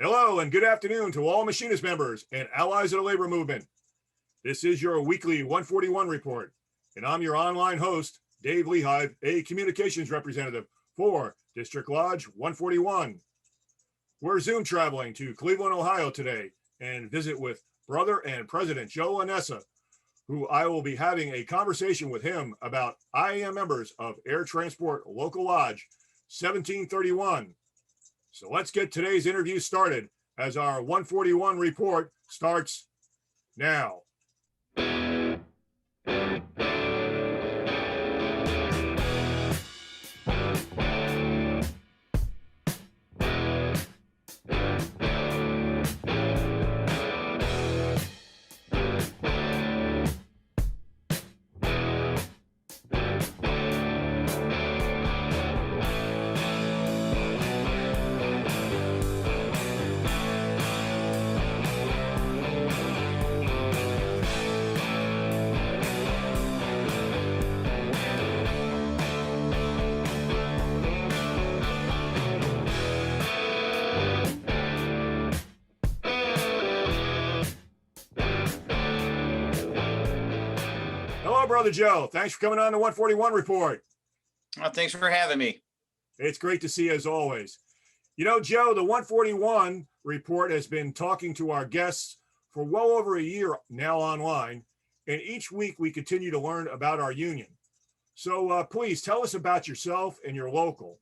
Hello and good afternoon to all machinist members and allies of the labor movement. This is your weekly 141 report, and I'm your online host, Dave Lehive, a communications representative for District Lodge 141. We're Zoom traveling to Cleveland, Ohio today and visit with brother and President Joe Lanasa, who I will be having a conversation with him about IAM members of Air Transport Local Lodge 1731. So let's get today's interview started as our 141 report starts now. Hello, Brother Joe. Thanks for coming on the 141 report. Thanks for having me. It's great to see you as always. You know, Joe, the 141 report has been talking to our guests for well over a year now online, and each week we continue to learn about our union. So please tell us about yourself and your local.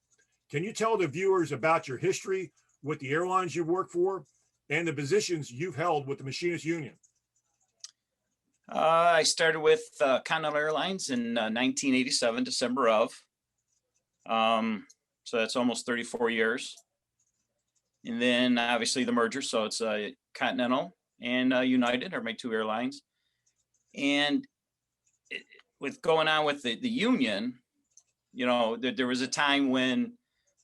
Can you tell the viewers about your history with the airlines you've worked for and the positions you've held with the Machinist Union? I started with Continental Airlines in 1987, December of. So that's almost 34 years. And then obviously the merger. So it's Continental and United are my two airlines. And with going on with the union, you know, there was a time when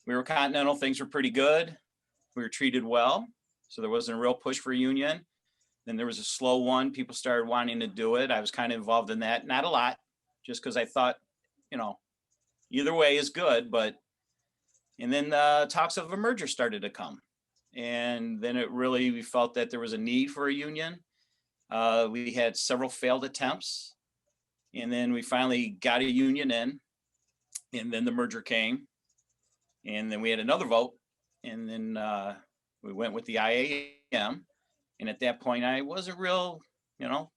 we were Continental, things were pretty good. We were treated well. So there wasn't a real push for a union. Then there was a slow one. People started wanting to do it. I was kind of involved in that. Not a lot, just because I thought, you know, either way is good. And then the talks of a merger started to come. And then we felt that there was a need for a union. We had several failed attempts. And then we finally got a union in. And then the merger came. And then we had another vote. And then we went with the IAM. And at that point, I wasn't real, you know,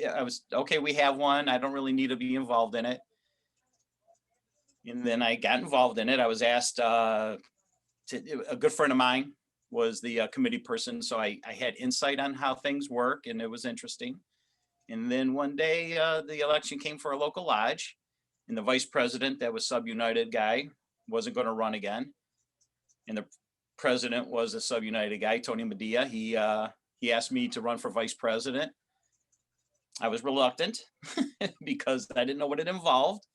I was, okay, we have one. I don't really need to be involved in it. And then I got involved in it. I was asked, a good friend of mine was the committee person. So I had insight on how things work, and it was interesting. And then one day the election came for a local lodge, and the vice president, that was sub-United guy, wasn't going to run again. And the president was a sub-United guy, Tony Medea. He asked me to run for vice president. I was reluctant because I didn't know what it involved.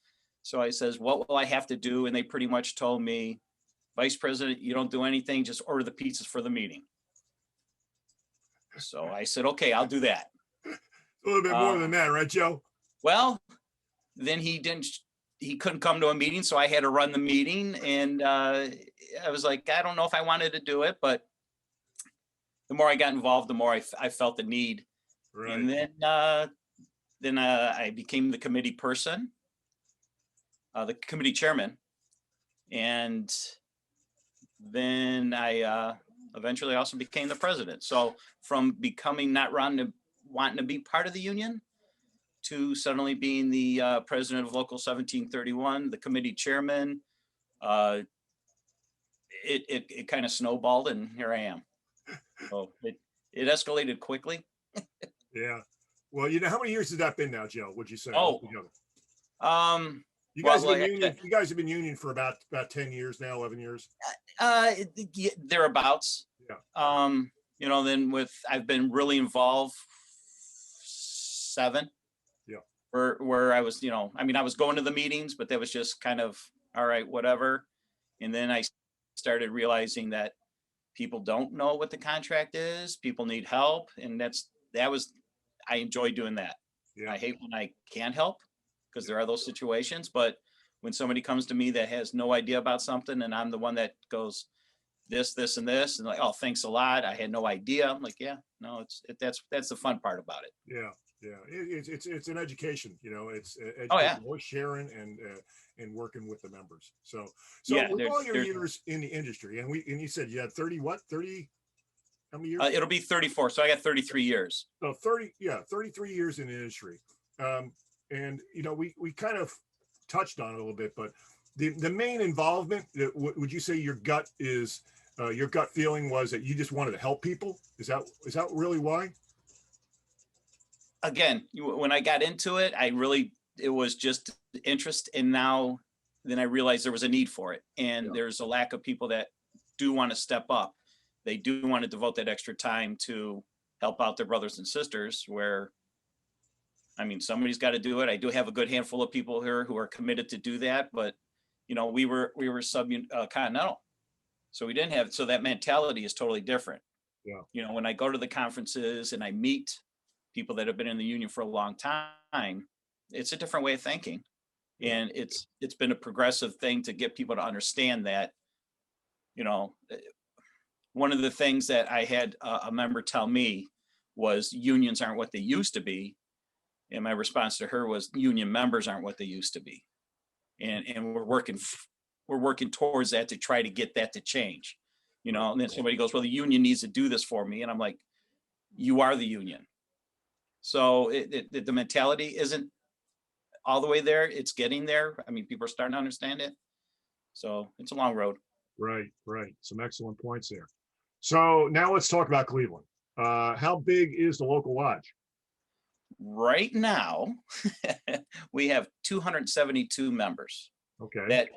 So I says, what will I have to do? And they pretty much told me, vice president, you don't do anything, just order the pizzas for the meeting. So I said, okay, I'll do that. A little bit more than that, right, Joe? Well, then he couldn't come to a meeting, so I had to run the meeting. And I was like, I don't know if I wanted to do it, but the more I got involved, the more I felt the need. Right. And then I became the committee person, the committee chairman. And then I eventually also became the president. So from becoming not wanting to be part of the union to suddenly being the president of Local 1731, the committee chairman, it kind of snowballed, and here I am. So it escalated quickly. Yeah. Well, you know, how many years has that been now, Joe? Would you say? You guys have been union for about 10 years now, 11 years. Thereabouts. Yeah. You know, then I've been really involved 7. Yeah. Where I was, you know, I mean, I was going to the meetings, but that was just kind of, all right, whatever. And then I started realizing that people don't know what the contract is. People need help. And I enjoy doing that. Yeah. I hate when I can't help, because there are those situations, but when somebody comes to me that has no idea about something and I'm the one that goes, this, and this. And like, oh, thanks a lot. I had no idea. I'm like, yeah, no, that's the fun part about it. Yeah. Yeah. It's an education, it's Oh yeah. education, sharing and working with the members. So Yeah, with all your years in the industry, and you said you had 30, how many years? It'll be 34. So I got 33 years. So 33 years in the industry. And we kind of touched on it a little bit, but the main involvement, would you say your gut feeling was that you just wanted to help people? Is that really why? Again, when I got into it, it was just interest. And then I realized there was a need for it. And there's a lack of people that do want to step up. They do want to devote that extra time to help out their brothers and sisters, where, I mean, somebody's got to do it. I do have a good handful of people here who are committed to do that, but we were continental. So we didn't have, so that mentality is totally different. Yeah. When I go to the conferences and I meet people that have been in the union for a long time, it's a different way of thinking. And it's been a progressive thing to get people to understand that, one of the things that I had a member tell me was unions aren't what they used to be. And my response to her was union members aren't what they used to be. And we're working towards that to try to get that to change, and then somebody goes, well, the union needs to do this for me. And I'm like, you are the union. So the mentality isn't all the way there. It's getting there. I mean, people are starting to understand it. So it's a long road. Right. Some excellent points there. So now let's talk about Cleveland. How big is the local lodge? Right now, we have 272 members. Okay.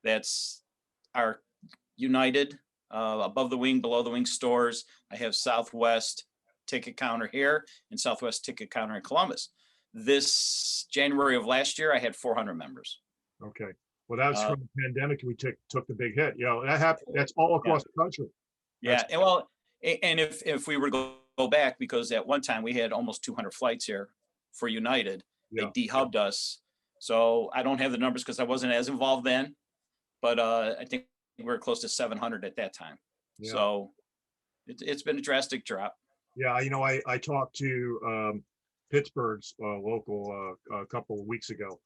That's our United, above the wing, below the wing stores. I have Southwest ticket counter here and Southwest ticket counter in Columbus. This January of last year, I had 400 members. Okay. Well, that was from the pandemic. We took the big hit. That happened. That's all across the country. And if we were to go back, because at one time we had almost 200 flights here for United, they dehubbed us. So I don't have the numbers because I wasn't as involved then, but I think we were close to 700 at that time. Yeah. So it's been a drastic drop. Yeah, I talked to Pittsburgh's local a couple of weeks ago.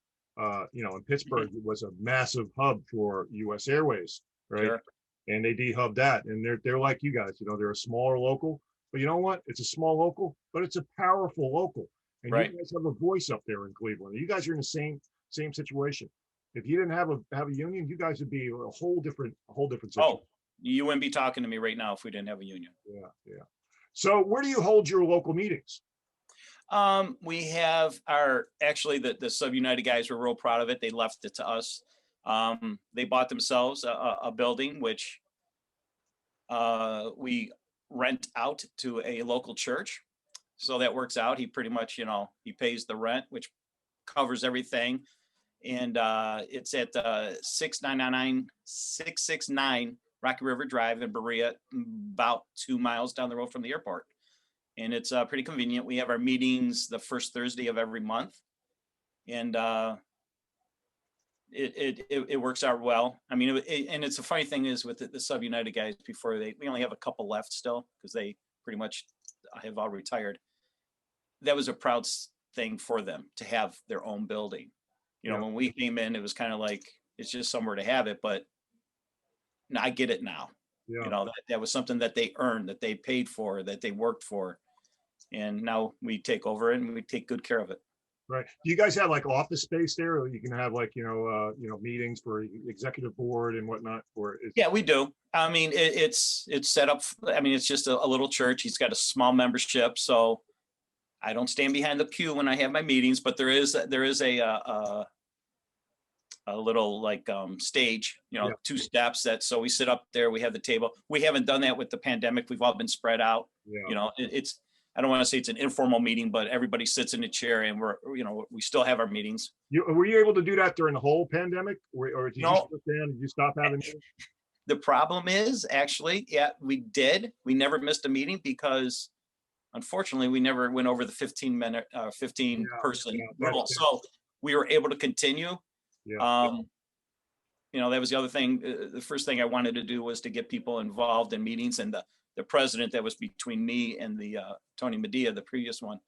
In Pittsburgh, it was a massive hub for U.S. Airways, right? Sure. And they dehubbed that, and they're like you guys. They're a smaller local, but you know what? It's a small local, but it's a powerful local, and you guys have a voice up there in Cleveland. You guys are in the same situation. If you didn't have a union, you guys would be a whole different situation. Oh, you wouldn't be talking to me right now if we didn't have a union. Yeah. So where do you hold your local meetings? We have the Sub United guys were real proud of it. They left it to us. They bought themselves a building, which we rent out to a local church. So that works out. He pretty much, he pays the rent, which covers everything. And it's at 669 Rocky River Drive in Berea, about 2 miles down the road from the airport. And it's pretty convenient. We have our meetings the first Thursday of every month. And it works out well. I mean, and it's a funny thing is with the Sub United guys, we only have a couple left still because they pretty much have all retired. That was a proud thing for them to have their own building. When we came in, it was kind of like, it's just somewhere to have it, but now I get it now. Yeah. That was something that they earned, that they paid for, that they worked for. And now we take over it and we take good care of it. Right. Do you guys have like office space there, or you can have like, meetings for executive board and whatnot? Yeah, we do. I mean, it's set up. I mean, it's just a little church. He's got a small membership. So I don't stand behind the pew when I have my meetings, but there is a little like stage, 2 steps so we sit up there, we have the table. We haven't done that with the pandemic. We've all been spread out. It's I don't want to say it's an informal meeting, but everybody sits in a chair and we still have our meetings. Were you able to do that during the whole pandemic, or did you sit down? Did you stop having meetings? The problem is actually, we did. We never missed a meeting because unfortunately we never went over the 15 person rule. So we were able to continue. that was the other thing. The first thing I wanted to do was to get people involved in meetings, and the president that was between me and the Tony Medea, the previous one,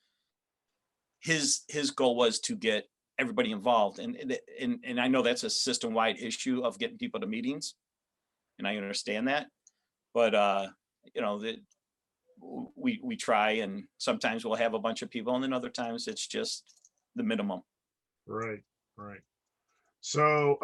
his goal was to get everybody involved. And I know that's a system-wide issue of getting people to meetings, and I understand that. But we try, and sometimes we'll have a bunch of people, and then other times it's just the minimum. Right. So,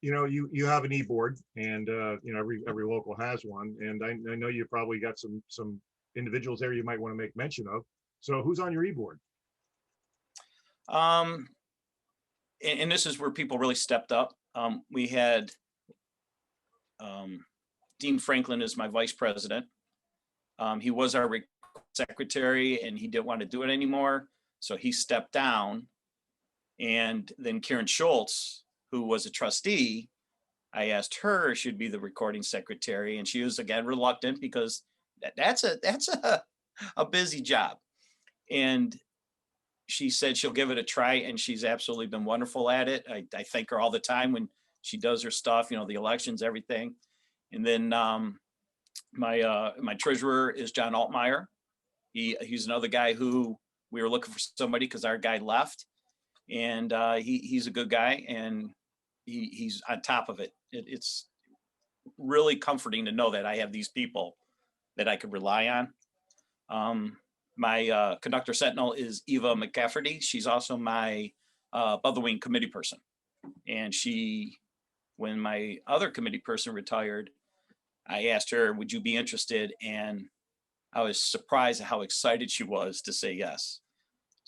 you have an e-board, and every local has one, and I know you probably got some individuals there you might want to make mention of. So, who's on your e-board? And this is where people really stepped up. We had Dean Franklin is my vice president. He was our secretary, and he didn't want to do it anymore, so he stepped down. And then Karen Schultz, who was a trustee, I asked her if she'd be the recording secretary, and she was again reluctant because that's a busy job. And she said she'll give it a try, and she's absolutely been wonderful at it. I thank her all the time when she does her stuff, the elections, everything. And then my treasurer is John Altmeyer. He's another guy who we were looking for somebody because our guy left. And he's a good guy, and he's on top of it. It's really comforting to know that I have these people that I could rely on. My conductor sentinel is Eva McCafferty. She's also my above the wing committee person. And when my other committee person retired, I asked her, would you be interested? And I was surprised at how excited she was to say yes.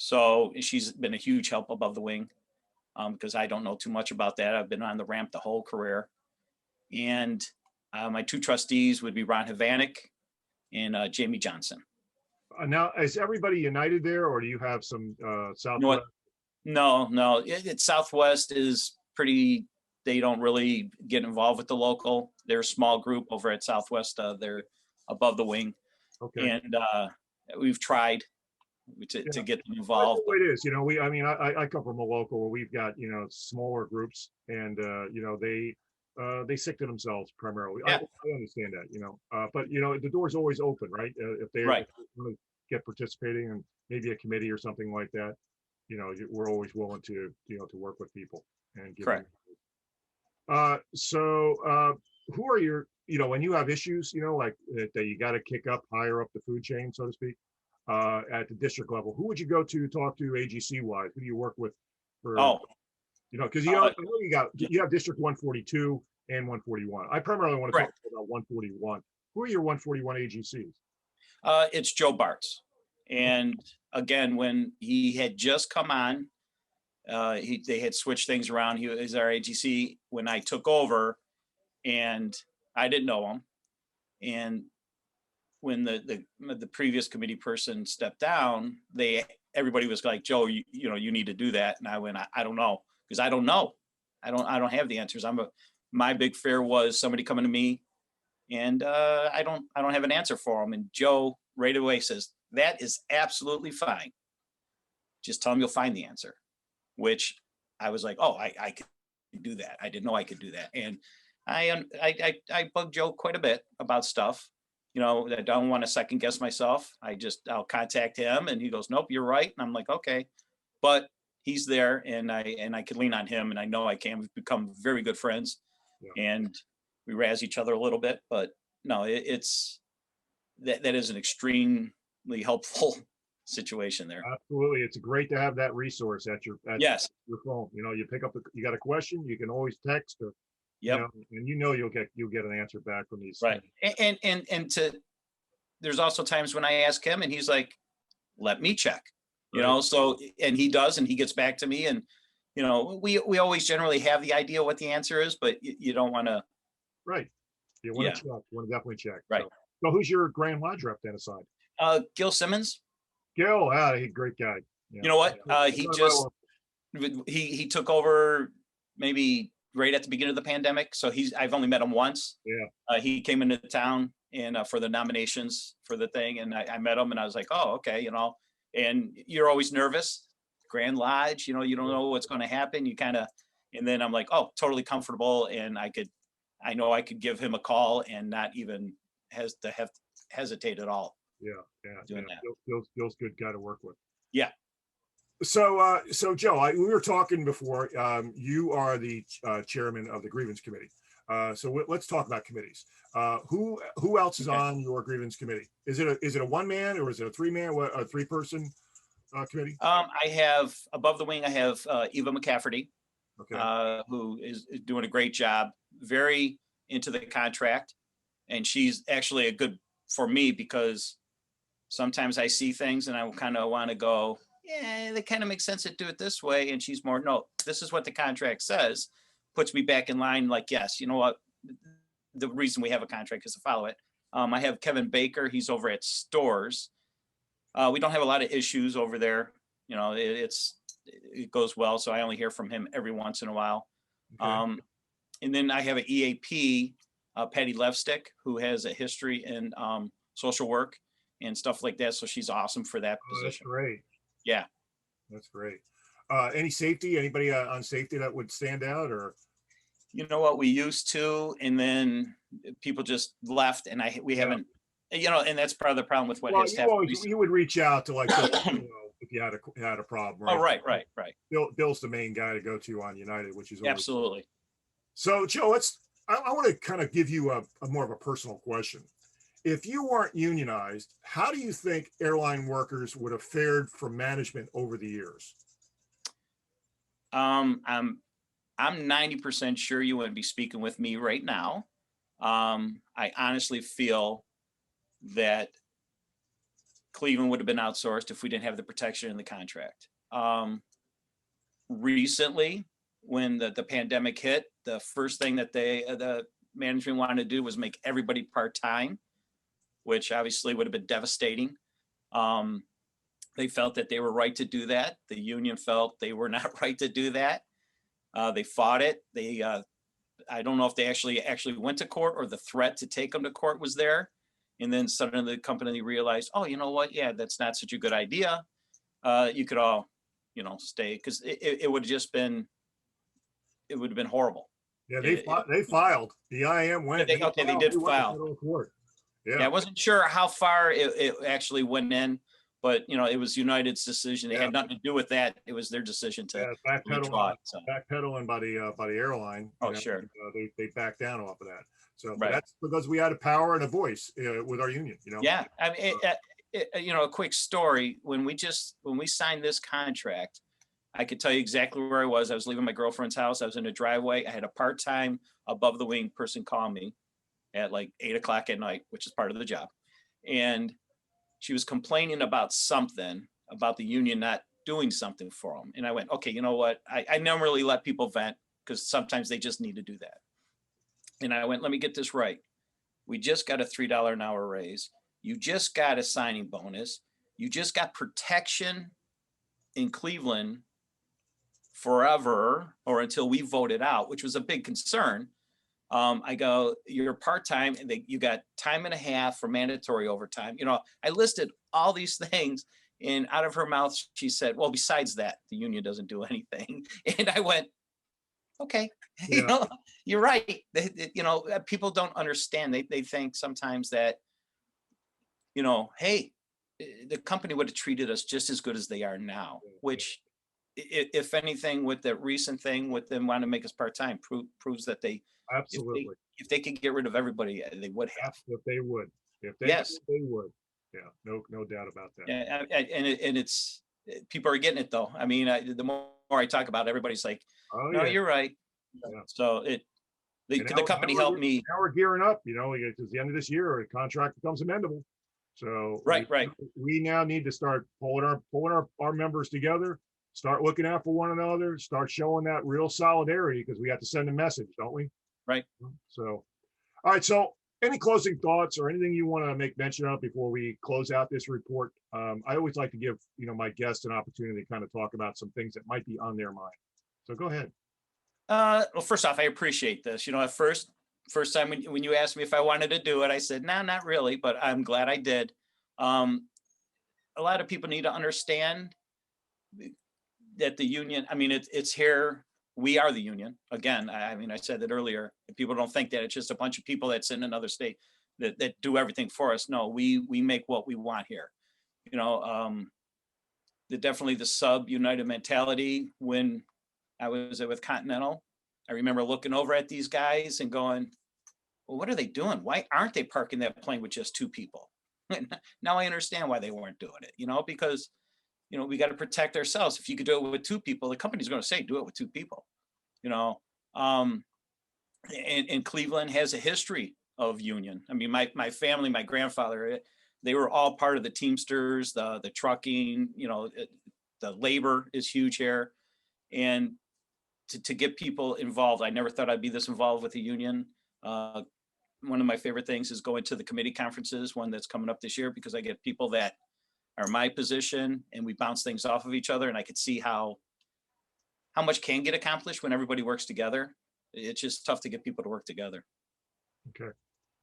So she's been a huge help above the wing, because I don't know too much about that. I've been on the ramp the whole career. And my two trustees would be Ron Havanek and Jamie Johnson. Now, is everybody united there, or do you have some Southwest? No. Southwest is pretty, they don't really get involved with the local. They're a small group over at Southwest. They're above the wing. Okay. And we've tried to get them involved. That's the way it is. I come from a local where we've got, smaller groups, and, they stick to themselves primarily. Yeah. I understand that, but, the door's always open, right? If they want to get participating, and maybe a committee or something like that, we're always willing to, to work with people and give them. So who are your, when you have issues, like that you got to kick up higher up the food chain, so to speak, at the district level, who would you go to talk to AGC wise? Who do you work with for, because I know you have District 142 and 141. I primarily want to talk about 141. Who are your 141 AGCs? It's Joe Bartz. And again, when he had just come on, they had switched things around. He was our AGC when I took over, and I didn't know him. And when the previous committee person stepped down, everybody was like, Joe, you need to do that. And I went, I don't know, because I don't know. I don't have the answers. My big fear was somebody coming to me, and I don't have an answer for them. And Joe right away says, that is absolutely fine. Just tell them you'll find the answer, which I was like, oh, I could do that. I didn't know I could do that. And I bug Joe quite a bit about stuff. I don't want to second guess myself. I'll contact him, and he goes, nope, you're right. And I'm like, okay, but he's there, and I can lean on him, and I know I can. We've become very good friends, and we razz each other a little bit, but no, it's that is an extremely helpful situation there. Absolutely. It's great to have that resource at your phone. You pick up you got a question, you can always text, or and you'll get an answer back from these. Right. And there's also times when I ask him, and he's like, let me check. So, and he does, and he gets back to me, and we always generally have the idea what the answer is, but you don't want to. Right. You want to check. You want to definitely check. Right. So who's your Grand Lodge rep then aside? Gil Simmons. Gil, he's a great guy. Yeah. You know what? He took over maybe right at the beginning of the pandemic. So I've only met him once. Yeah. He came into town and for the nominations for the thing, and I met him, and I was like, oh, okay, and you're always nervous. Grand Lodge, you don't know what's going to happen. You kind of And then I'm like, oh, totally comfortable. And I know I could give him a call and not even hesitate at all Yeah, yeah, yeah. doing that. Feels good guy to work with. Yeah. So Joe, we were talking before. You are the chairman of the grievance committee. So let's talk about committees. Who else is Okay. on your grievance committee? Is it a one man or is it a three man? A 3-person committee? I have above the wing, I have Eva McCafferty, Okay. who is doing a great job, very into the contract. And she's actually a good for me because sometimes I see things and I kind of want to go, yeah, that kind of makes sense to do it this way. And she's more, no, this is what the contract says, puts me back in line. Like, yes, you know what? The reason we have a contract is to follow it. I have Kevin Baker. He's over at stores. We don't have a lot of issues over there. You know, it goes well. So I only hear from him every once in a while. Okay. And then I have an EAP, Patty Levstick, who has a history in social work and stuff like that. So she's awesome for that Oh, that's position. great. Yeah. That's great. Any safety? Anybody on safety that would stand out, or? You know what, we used to, and then people just left, and we haven't, you know, and that's part of the problem with what Well, has happened. you would reach out to like if you had a problem. Oh, right. Bill's the main guy to go to on United, which is always Absolutely. So, Joe, I want to kind of give you a more of a personal question. If you weren't unionized, how do you think airline workers would have fared from management over the years? I'm 90% sure you wouldn't be speaking with me right now. I honestly feel that Cleveland would have been outsourced if we didn't have the protection in the contract. Recently, when the pandemic hit, the first thing that the management wanted to do was make everybody part-time, which obviously would have been devastating. They felt that they were right to do that. The union felt they were not right to do that. They fought it. I don't know if they actually went to court or the threat to take them to court was there. And then suddenly the company realized, oh, you know what? Yeah, that's not such a good idea. You could all, you know, stay, because it would have just been, it would have been horrible. Yeah, they filed. The IAM went. They did file. Federal court. Yeah, I wasn't sure how far it actually went in, but you know, it was United's decision. It had nothing to do with that. It was their decision to withdraw it. So. Backpedaling by the airline. Oh, sure. They backed down off of that. So right. That's because we had a power and a voice with our union. You know. Yeah, I mean, you know, a quick story. When we signed this contract, I could tell you exactly where I was. I was leaving my girlfriend's house. I was in a driveway. I had a part-time above the wing person call me at like 8 o'clock at night, which is part of the job. And she was complaining about something about the union not doing something for them. And I went, okay, you know what? I never really let people vent because sometimes they just need to do that. And I went, let me get this right. We just got a $3 an hour raise. You just got a signing bonus. You just got protection in Cleveland forever or until we voted out, which was a big concern. I go, you're part-time and you got time and a half for mandatory overtime. You know, I listed all these things and out of her mouth, she said, well, besides that, the union doesn't do anything. And I went, okay, you know, you're right. You know, people don't understand. They think sometimes that, you know, hey, the company would have treated us just as good as they are now, which if anything, with the recent thing with them wanting to make us part-time proves that they, absolutely, if they could get rid of everybody, they would have. If they would, yes, they would. Yeah, no doubt about that. Yeah, and it's people are getting it though. I mean, the more I talk about it, everybody's like, oh, no, you're right. Yeah. So the company helped me. Now we're gearing up, you know, because the end of this year, the contract becomes amendable. So right. We now need to start pulling our members together, start looking out for one another, start showing that real solidarity because we have to send a message, don't we? Right. So, all right. So, any closing thoughts or anything you want to make mention of before we close out this report? I always like to give my guests an opportunity to kind of talk about some things that might be on their mind. So go ahead. Well, first off, I appreciate this. You know, at first time when you asked me if I wanted to do it, I said, no, not really, but I'm glad I did. A lot of people need to understand that the union, I mean, it's here we are the union. Again, I mean, I said that earlier. People don't think that it's just a bunch of people that sit in another state that do everything for us. No, we make what we want here. You know, definitely the sub United mentality. When I was with Continental, I remember looking over at these guys and going, well, what are they doing? Why aren't they parking that plane with just two people? Now I understand why they weren't doing it, you know, because, you know, we got to protect ourselves. If you could do it with two people, the company's going to say, do it with two people, you know. And Cleveland has a history of union. I mean, my family, my grandfather, they were all part of the Teamsters, the trucking, you know, the labor is huge here. And to get people involved, I never thought I'd be this involved with the union. One of my favorite things is going to the committee conferences, one that's coming up this year, because I get people that are my position and we bounce things off of each other. And I could see how much can get accomplished when everybody works together. It's just tough to get people to work together. Okay.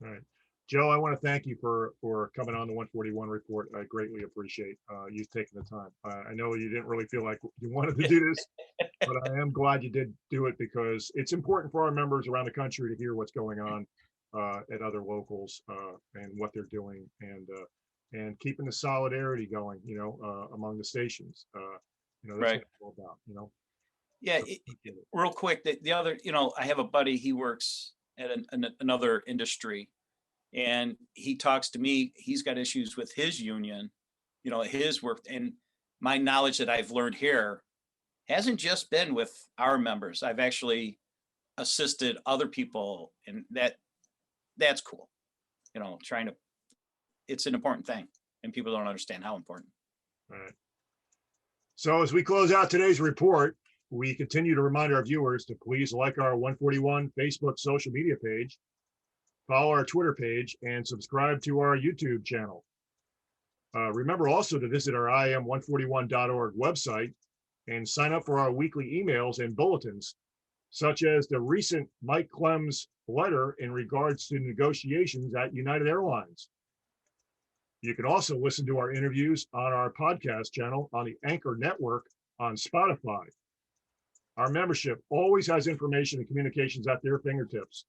All right. Joe, I want to thank you for coming on the 141 report. I greatly appreciate you taking the time. I know you didn't really feel like you wanted to do this, but I am glad you did do it, because it's important for our members around the country to hear what's going on at other locals and what they're doing, and keeping the solidarity going, you know, among the stations. You know, that's Right. what it's all about, you know. Yeah. Real quick, the other, you know, I have a buddy, he works at another industry, and he talks to me. He's got issues with his union, you know, his work. And my knowledge that I've learned here hasn't just been with our members. I've actually assisted other people, and that's cool. You know, it's an important thing, and people don't understand how important. All right. So as we close out today's report, we continue to remind our viewers to please like our 141 Facebook social media page, follow our Twitter page, and subscribe to our YouTube channel. Remember also to visit our IAM141.org website and sign up for our weekly emails and bulletins, such as the recent Mike Clem's letter in regards to negotiations at United Airlines. You can also listen to our interviews on our podcast channel on the Anchor Network on Spotify. Our membership always has information and communications at their fingertips.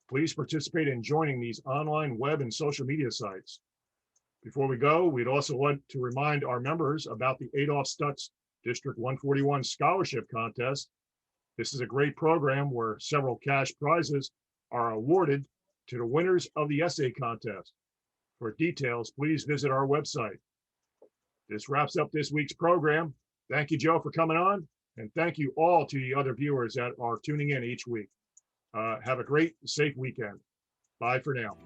Please participate in joining these online web and social media sites. Before we go, we'd also like to remind our members about the Adolph Stutz District 141 Scholarship Contest. This is a great program where several cash prizes are awarded to the winners of the essay contest. For details, please visit our website. This wraps up this week's program. Thank you, Joe, for coming on, and thank you all to the other viewers that are tuning in each week. Have a great, safe weekend. Bye for now.